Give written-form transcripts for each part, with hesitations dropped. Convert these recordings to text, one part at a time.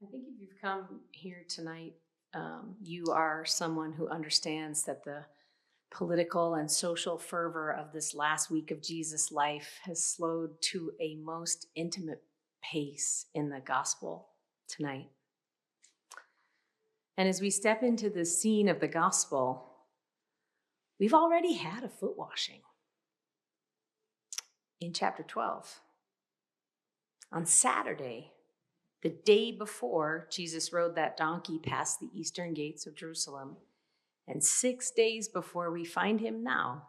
I think if you've come here tonight, you are someone who understands that the political and social fervor of this last week of Jesus' life has slowed to a most intimate pace in the gospel tonight. And as we step into the scene of the gospel, we've already had a foot washing in chapter 12. On Saturday, the day before Jesus rode that donkey past the eastern gates of Jerusalem, and 6 days before we find him now,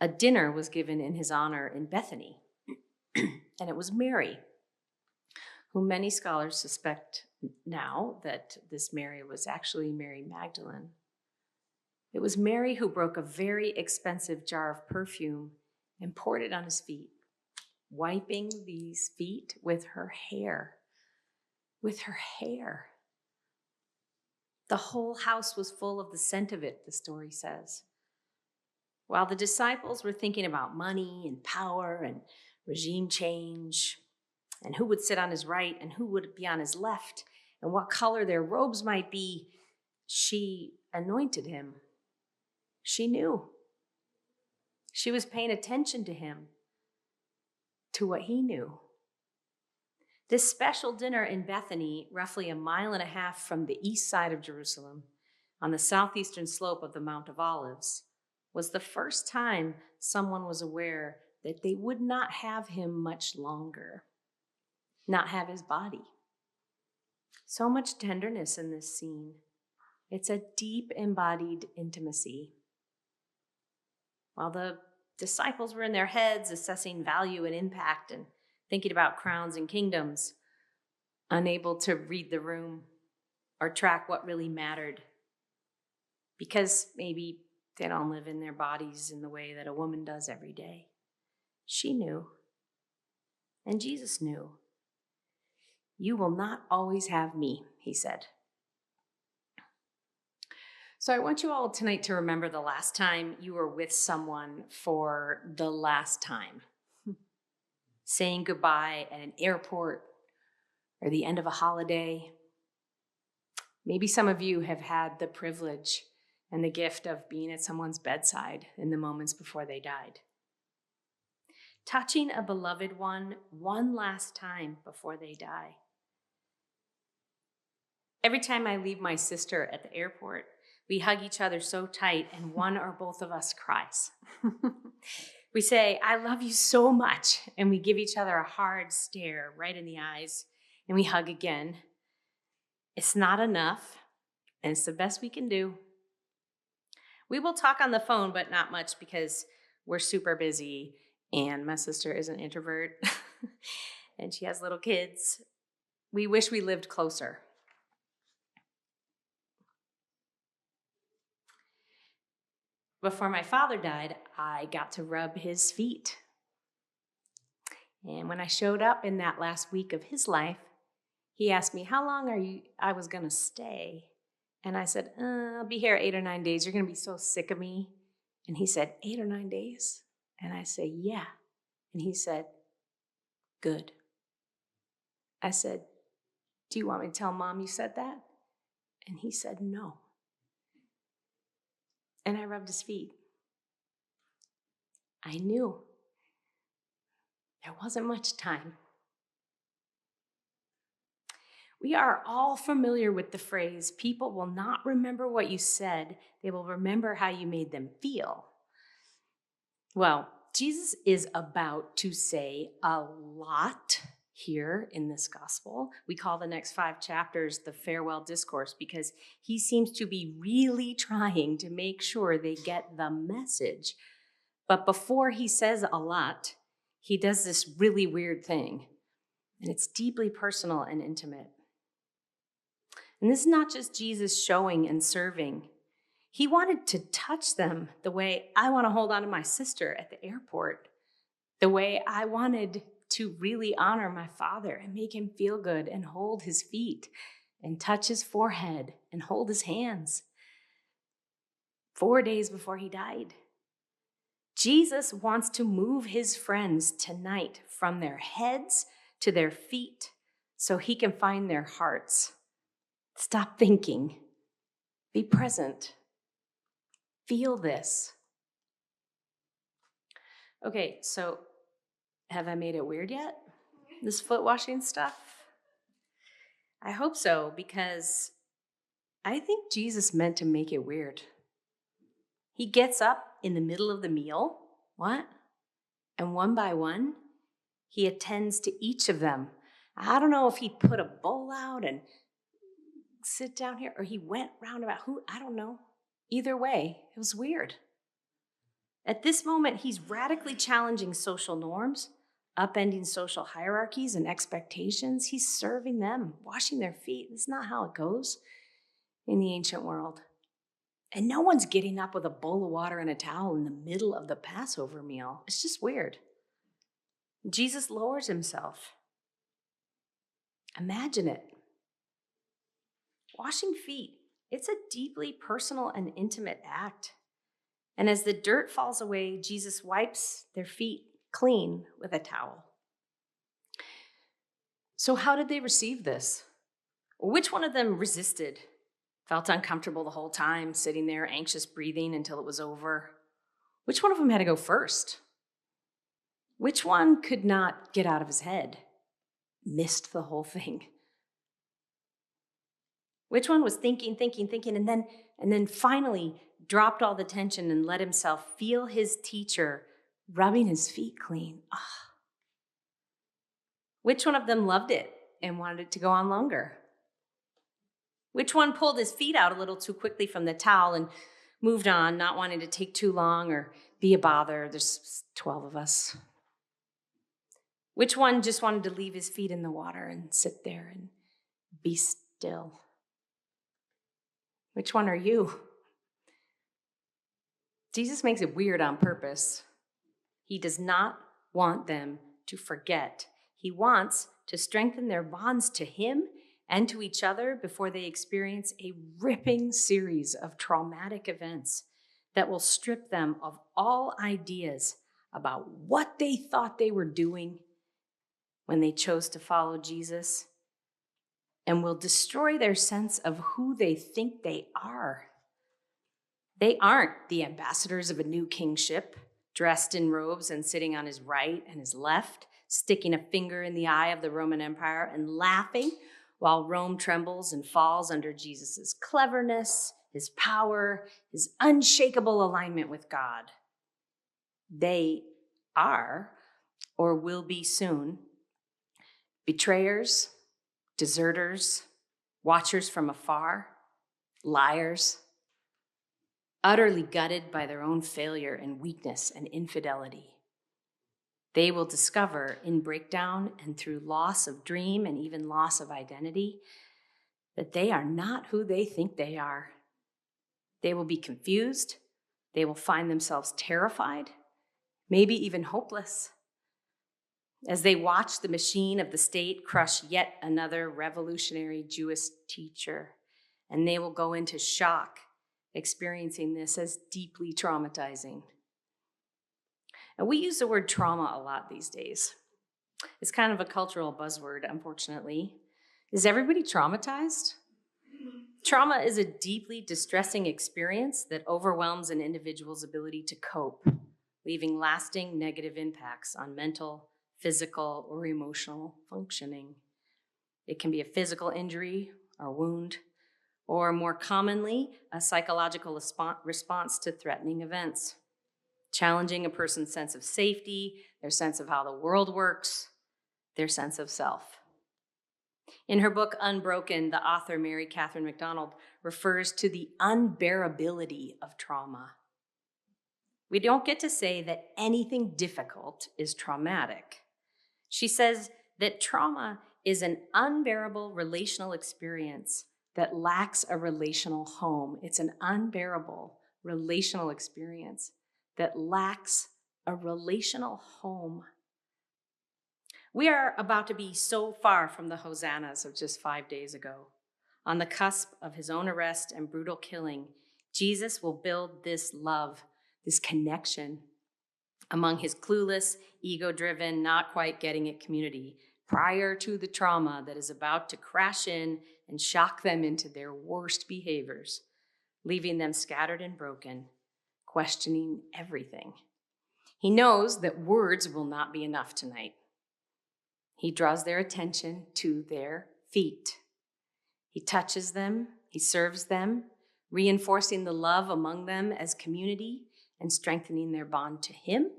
a dinner was given in his honor in Bethany. And it was Mary, whom many scholars suspect now that this Mary was actually Mary Magdalene. It was Mary who broke a very expensive jar of perfume and poured it on his feet, wiping these feet with her hair. With her hair. The whole house was full of the scent of it, the story says. While the disciples were thinking about money and power and regime change, and who would sit on his right and who would be on his left, and what color their robes might be, she anointed him. She knew. She was paying attention to him, to what he knew. This special dinner in Bethany, roughly 1.5 miles from the east side of Jerusalem, on the southeastern slope of the Mount of Olives, was the first time someone was aware that they would not have him much longer, not have his body. So much tenderness in this scene. It's a deep embodied intimacy. While the disciples were in their heads assessing value and impact and thinking about crowns and kingdoms, unable to read the room or track what really mattered, because maybe they don't live in their bodies in the way that a woman does every day. She knew, and Jesus knew. You will not always have me, he said. So I want you all tonight to remember the last time you were with someone for the last time. Saying goodbye at an airport or the end of a holiday. Maybe some of you have had the privilege and the gift of being at someone's bedside in the moments before they died. Touching a beloved one last time before they die. Every time I leave my sister at the airport, we hug each other so tight and one or both of us cries. We say, I love you so much, and we give each other a hard stare right in the eyes, and we hug again. It's not enough, and it's the best we can do. We will talk on the phone, but not much because we're super busy, and my sister is an introvert, and she has little kids. We wish we lived closer. Before my father died, I got to rub his feet. And when I showed up in that last week of his life, he asked me how long I was going to stay. And I said, I'll be here 8 or 9 days. You're going to be so sick of me. And he said, 8 or 9 days? And I said, yeah. And he said, good. I said, do you want me to tell Mom you said that? And he said, no. And I rubbed his feet. I knew there wasn't much time. We are all familiar with the phrase, people will not remember what you said, they will remember how you made them feel. Well, Jesus is about to say a lot here in this gospel. We call the next 5 chapters the farewell discourse because he seems to be really trying to make sure they get the message. But before he says a lot, he does this really weird thing, and it's deeply personal and intimate. And this is not just Jesus showing and serving. He wanted to touch them the way I want to hold on to my sister at the airport, the way I wanted to really honor my father and make him feel good and hold his feet and touch his forehead and hold his hands 4 days before he died. Jesus wants to move his friends tonight from their heads to their feet so he can find their hearts. Stop thinking. Be present. Feel this. Okay, so have I made it weird yet? This foot washing stuff? I hope so, because I think Jesus meant to make it weird. He gets up in the middle of the meal. What? And one by one, he attends to each of them. I don't know if he put a bowl out and sit down here, or he went roundabout. I don't know. Either way, it was weird. At this moment, he's radically challenging social norms, upending social hierarchies and expectations. He's serving them, washing their feet. That's not how it goes in the ancient world. And no one's getting up with a bowl of water and a towel in the middle of the Passover meal. It's just weird. Jesus lowers himself. Imagine it. Washing feet, it's a deeply personal and intimate act. And as the dirt falls away, Jesus wipes their feet clean with a towel. So how did they receive this? Which one of them resisted? Felt uncomfortable the whole time, sitting there, anxious breathing until it was over? Which one of them had to go first? Which one could not get out of his head? Missed the whole thing? Which one was thinking, and then finally dropped all the tension and let himself feel his teacher rubbing his feet clean? Ah. Which one of them loved it and wanted it to go on longer? Which one pulled his feet out a little too quickly from the towel and moved on, not wanting to take too long or be a bother? There's 12 of us. Which one just wanted to leave his feet in the water and sit there and be still? Which one are you? Jesus makes it weird on purpose. He does not want them to forget. He wants to strengthen their bonds to him and to each other before they experience a ripping series of traumatic events that will strip them of all ideas about what they thought they were doing when they chose to follow Jesus, and will destroy their sense of who they think they are. They aren't the ambassadors of a new kingship, dressed in robes and sitting on his right and his left, sticking a finger in the eye of the Roman Empire and laughing while Rome trembles and falls under Jesus' cleverness, his power, his unshakable alignment with God. They are, or will be soon, betrayers, deserters, watchers from afar, liars, utterly gutted by their own failure and weakness and infidelity. They will discover in breakdown and through loss of dream and even loss of identity that they are not who they think they are. They will be confused. They will find themselves terrified, maybe even hopeless, as they watch the machine of the state crush yet another revolutionary Jewish teacher. And they will go into shock, experiencing this as deeply traumatizing. And we use the word trauma a lot these days. It's kind of a cultural buzzword, unfortunately. Is everybody traumatized? Trauma is a deeply distressing experience that overwhelms an individual's ability to cope, leaving lasting negative impacts on mental, physical, or emotional functioning. It can be a physical injury or wound, or more commonly, a psychological response to threatening events, challenging a person's sense of safety, their sense of how the world works, their sense of self. In her book, Unbroken, the author, Mary Catherine McDonald, refers to the unbearability of trauma. We don't get to say that anything difficult is traumatic. She says that trauma is an unbearable relational experience that lacks a relational home. It's an unbearable relational experience that lacks a relational home. We are about to be so far from the hosannas of just 5 days ago. On the cusp of his own arrest and brutal killing, Jesus will build this love, this connection among his clueless, ego-driven, not quite getting it community, prior to the trauma that is about to crash in and shock them into their worst behaviors, leaving them scattered and broken, questioning everything. He knows that words will not be enough tonight. He draws their attention to their feet. He touches them, he serves them, reinforcing the love among them as community and strengthening their bond to him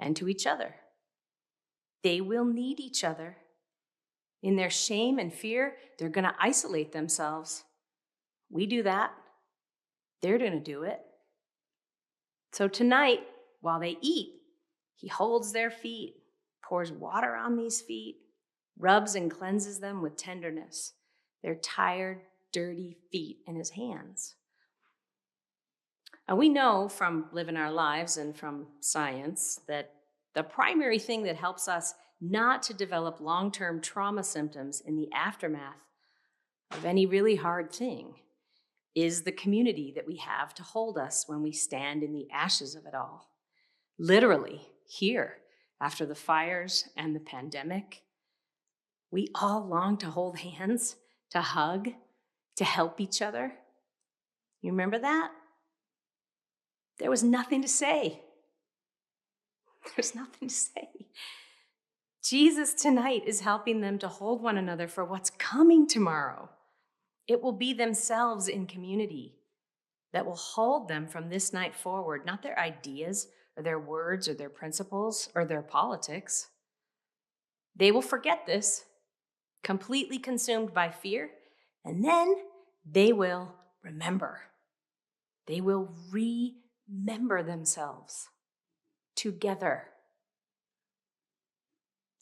and to each other. They will need each other. In their shame and fear, they're going to isolate themselves. We do that. They're going to do it. So tonight, while they eat, he holds their feet, pours water on these feet, rubs and cleanses them with tenderness, their tired, dirty feet in his hands. And we know from living our lives and from science that the primary thing that helps us not to develop long-term trauma symptoms in the aftermath of any really hard thing is the community that we have to hold us when we stand in the ashes of it all. Literally, here, after the fires and the pandemic, we all long to hold hands, to hug, to help each other. You remember that? There was nothing to say. There's nothing to say. Jesus tonight is helping them to hold one another for what's coming tomorrow. It will be themselves in community that will hold them from this night forward, not their ideas or their words or their principles or their politics. They will forget this, completely consumed by fear, and then they will remember. They will remember themselves together.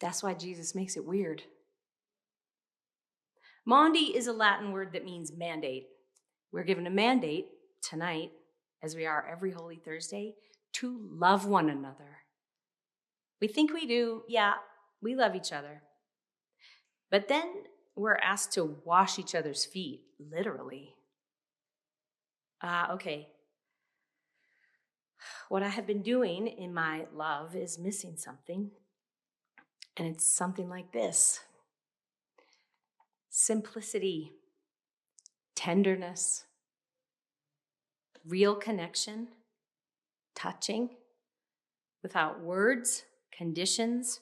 That's why Jesus makes it weird. Maundy is a Latin word that means mandate. We're given a mandate tonight, as we are every Holy Thursday, to love one another. We think we do, yeah, we love each other. But then we're asked to wash each other's feet, literally. Okay. What I have been doing in my love is missing something. And it's something like this: simplicity, tenderness, real connection, touching, without words, conditions,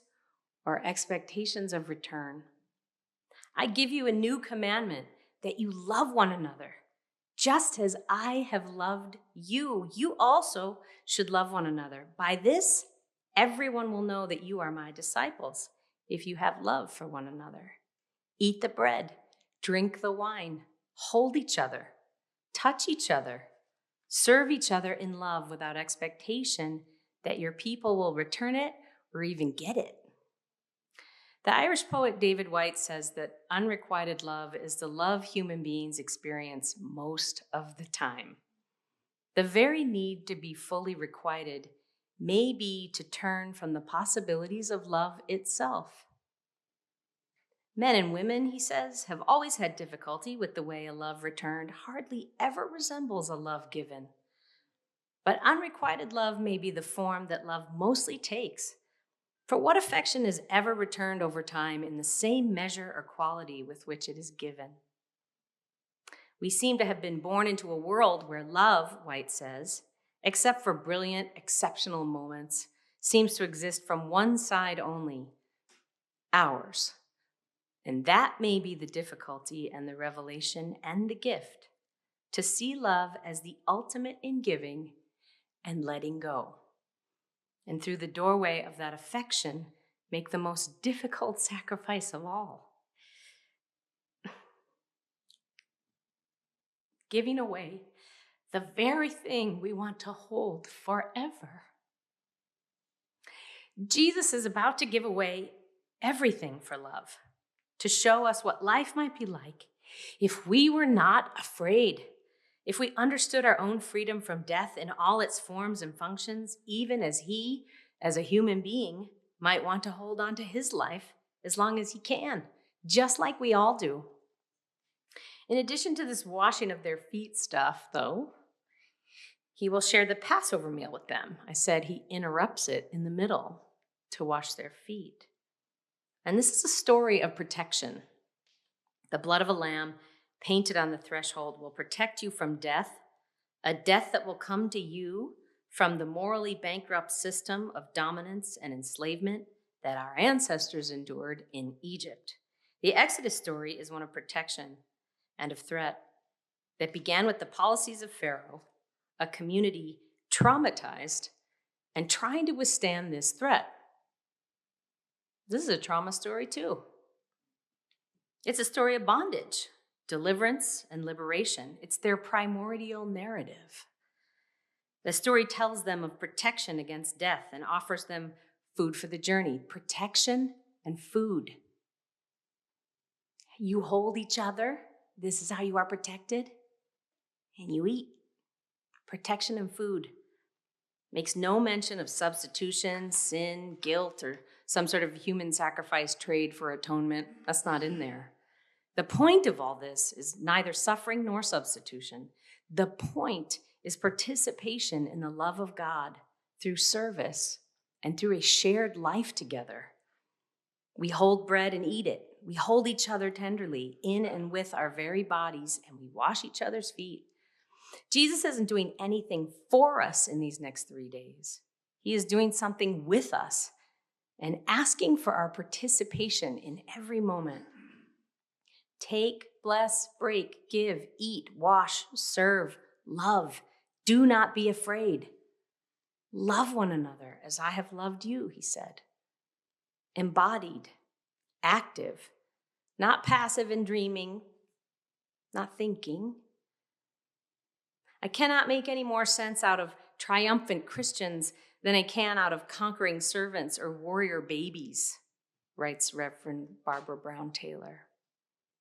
or expectations of return. I give you a new commandment, that you love one another. Just as I have loved you, you also should love one another. By this, everyone will know that you are my disciples, if you have love for one another. Eat the bread, drink the wine, hold each other, touch each other, serve each other in love without expectation that your people will return it or even get it. The Irish poet David Whyte says that unrequited love is the love human beings experience most of the time. The very need to be fully requited may be to turn from the possibilities of love itself. Men and women, he says, have always had difficulty with the way a love returned hardly ever resembles a love given. But unrequited love may be the form that love mostly takes. For what affection is ever returned over time in the same measure or quality with which it is given? We seem to have been born into a world where love, Whyte says, except for brilliant, exceptional moments, seems to exist from one side only, ours. And that may be the difficulty and the revelation and the gift, to see love as the ultimate in giving and letting go. And through the doorway of that affection, make the most difficult sacrifice of all: giving away the very thing we want to hold forever. Jesus is about to give away everything for love, to show us what life might be like if we were not afraid, if we understood our own freedom from death in all its forms and functions, even as he, as a human being, might want to hold on to his life as long as he can, just like we all do. In addition to this washing of their feet stuff, though, he will share the Passover meal with them. I said he interrupts it in the middle to wash their feet. And this is a story of protection. The blood of a lamb painted on the threshold will protect you from death, a death that will come to you from the morally bankrupt system of dominance and enslavement that our ancestors endured in Egypt. The Exodus story is one of protection and of threat that began with the policies of Pharaoh, a community traumatized and trying to withstand this threat. This is a trauma story too. It's a story of bondage, deliverance, and liberation. It's their primordial narrative. The story tells them of protection against death and offers them food for the journey. Protection and food. You hold each other. This is how you are protected. And you eat. Protection and food. Makes no mention of substitution, sin, guilt, or some sort of human sacrifice trade for atonement. That's not in there. The point of all this is neither suffering nor substitution. The point is participation in the love of God through service and through a shared life together. We hold bread and eat it. We hold each other tenderly in and with our very bodies, and we wash each other's feet. Jesus isn't doing anything for us in these next 3 days. He is doing something with us and asking for our participation in every moment. Take, bless, break, give, eat, wash, serve, love. Do not be afraid. Love one another as I have loved you, he said. Embodied, active, not passive and dreaming, not thinking. I cannot make any more sense out of triumphant Christians than I can out of conquering servants or warrior babies, writes Reverend Barbara Brown Taylor.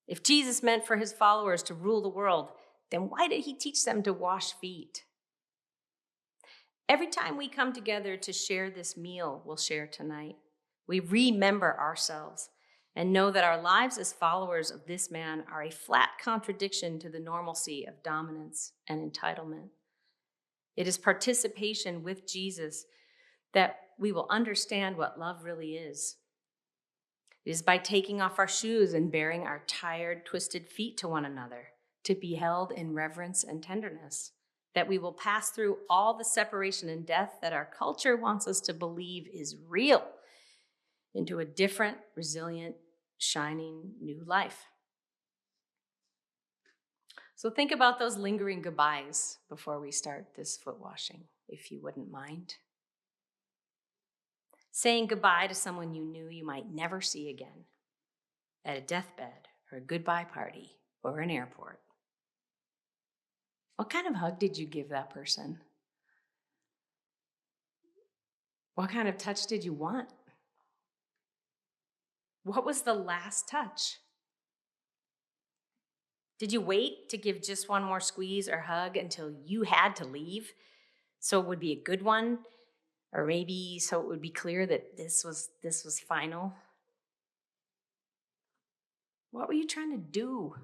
If Jesus meant for his followers to rule the world, then why did he teach them to wash feet? Every time we come together to share this meal we'll share tonight, we remember ourselves and know that our lives as followers of this man are a flat contradiction to the normalcy of dominance and entitlement. It is participation with Jesus that we will understand what love really is. It is by taking off our shoes and baring our tired, twisted feet to one another, to be held in reverence and tenderness, that we will pass through all the separation and death that our culture wants us to believe is real, into a different, resilient, shining new life. So think about those lingering goodbyes before we start this foot washing, if you wouldn't mind. Saying goodbye to someone you knew you might never see again, at a deathbed or a goodbye party or an airport. What kind of hug did you give that person? What kind of touch did you want? What was the last touch? Did you wait to give just one more squeeze or hug until you had to leave so it would be a good one? Or maybe so it would be clear that this was final? What were you trying to do?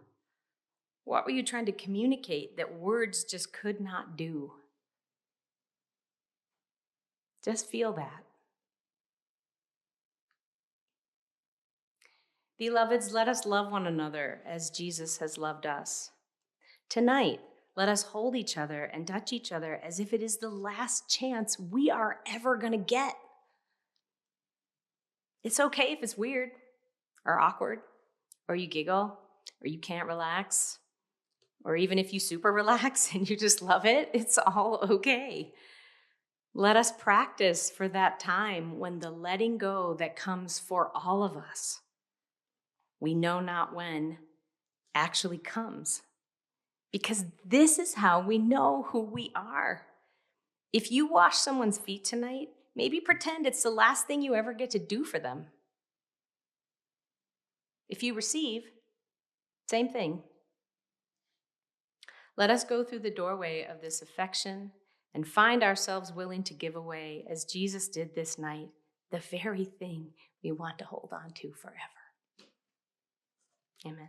What were you trying to communicate that words just could not do? Just feel that. Beloveds, let us love one another as Jesus has loved us. Tonight, let us hold each other and touch each other as if it is the last chance we are ever going to get. It's okay if it's weird or awkward, or you giggle, or you can't relax, or even if you super relax and you just love it, it's all okay. Let us practice for that time when the letting go that comes for all of us, we know not when, actually comes. Because this is how we know who we are. If you wash someone's feet tonight, maybe pretend it's the last thing you ever get to do for them. If you receive, same thing. Let us go through the doorway of this affection and find ourselves willing to give away, as Jesus did this night, the very thing we want to hold on to forever. Amen.